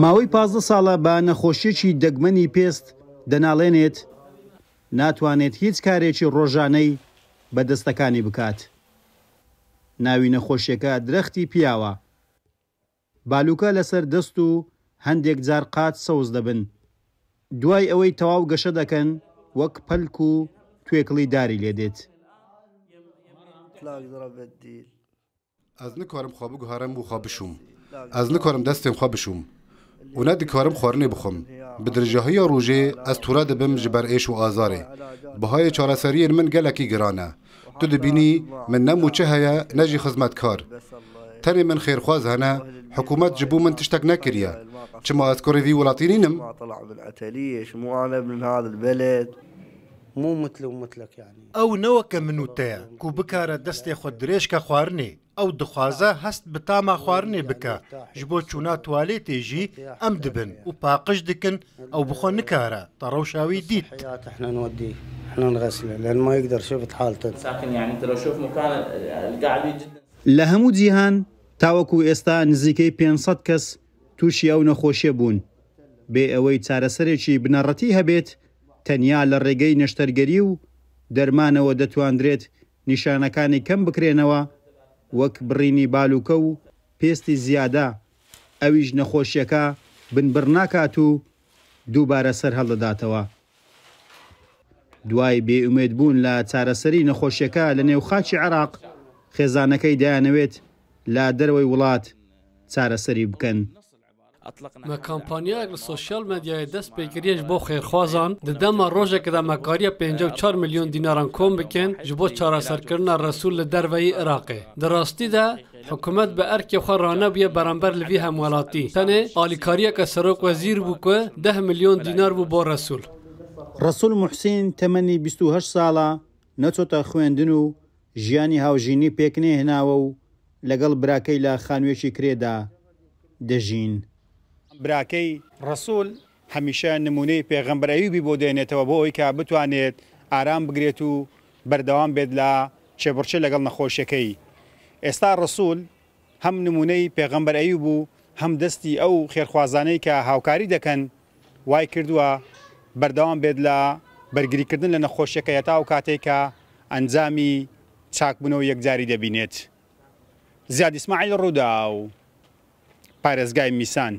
ماوەی 15 ساڵە بە نەخۆشیێکی دەگمەنی پێست دەناڵێنێت ناتوانێت هیچ کارێکی ڕۆژانەی بە دەستەکانی بکات. ناوی نەخۆشیەکە درەختی پیاوە. بالوکە لەسەر دەست و هەندێک جار قات سەوز دەبن. دوای ئەوەی تەواو گەشە دەکەن وەک پەلک و توێکڵی داری لێدێت. ئەز نکارم خوا بگوهارم بۆ خوا بشوم. ئەز نکارم دەستێم خوا بشوم. و نەدیکارم خواردنێ بخۆم. bi dirjahîya rojê ez tura dibim ji ber êş û azarê. Bihayê çareseriyên min gelekî giran e. Tu dibînî min nem û çi heye ne jî xizmetkar. Tenê min xêrxwaz hene, hikûmet ji bo min tiştek nekiriye. Çima ez kurê vî welatî nînim? ئەو نەوەکە من و تەیە کو بکارە دەستێ خۆ درێژکە خواردنێ ئەو دخوازە هەست بە تاما خواردنێ بکە ji بۆ چوونا توالێتێ ژی ئەم دبن و پاقش دکن ئەو بخۆ نکارە تەڕەوشاوی دیت. لە هەموو جیهان تاوەکو ئێستا نزیکەی 500 کەس تووشی ئەو نەخۆشیە بوون. بێ ئەوەی چارەسەرێکی بنەڕەتی هەبێت تەنیا لە ڕێگەی نەشتەرگەری و دەرمانەوە دەتوانرێت نیشانەکانی کەم بکرێنەوە وەک بڕینی بالوکە و پێستی زیادە. ئەویش نەخۆشیەکە بنبڕ ناکات و دووبارە سەر هەڵدەداتەوە. دوای بێئومێد بوون لە چارەسەری نەخۆشیەکە لە نێو خاچی عێراق خێزانەکەی دایانەوێت لە دەرەوەی وڵات چارەسەری بکەن. ما کامپانیایەک لە سۆشیال مەدیایە دەست پێگیریەش بۆ خێرخوازان دەدەما ڕۆژێکدا مەکاریە 54 میلیۆن دیناران کۆم بکەن ji بۆ چارەسەرکردنا ڕەسوول لە دەرەوەی عێراقê. Di rastî de حکوومەت بە ئەرکێ xwe ranebûye berember li vî hemwelatî. Tenê alîkariyeke Serokvezîr bû ku 10 میلیۆن دینار bû bo Resul. ڕەسوول موحسین تەمەنی 28 ساڵە نەچۆتە خوێندن و ژیانی هاوژینی پێک نێهێناوە و لەگەڵ براکەی لە خانوێکی کرێدا دەژین. براکەی ڕەسوول هەمیشە نمونەی پێغەمبەر ئەیوبی بۆ دێنێتەوە بۆ ئەوەی کە بتوانێت ئارام بگرێت و بەردەوام بێت لە چێبڕچێ لەگەڵ نەخۆشیەکەی. ئێستا ڕەسوول هەم نمونەی پێغەمبەر ئەیوب و هەم دەستی ئەو خێرخوازانەی کە هاوکاری دەکەن وای کردووە بەردەوام بێت لە بەرگریکردن لە نەخۆشیەکە هەتا ئەو کاتێک کە ئەنجامی چاکبوونەوە یەکجاری دەبینێت. زیاد ئیسماعیل ڕوودا و پارێزگای میسان.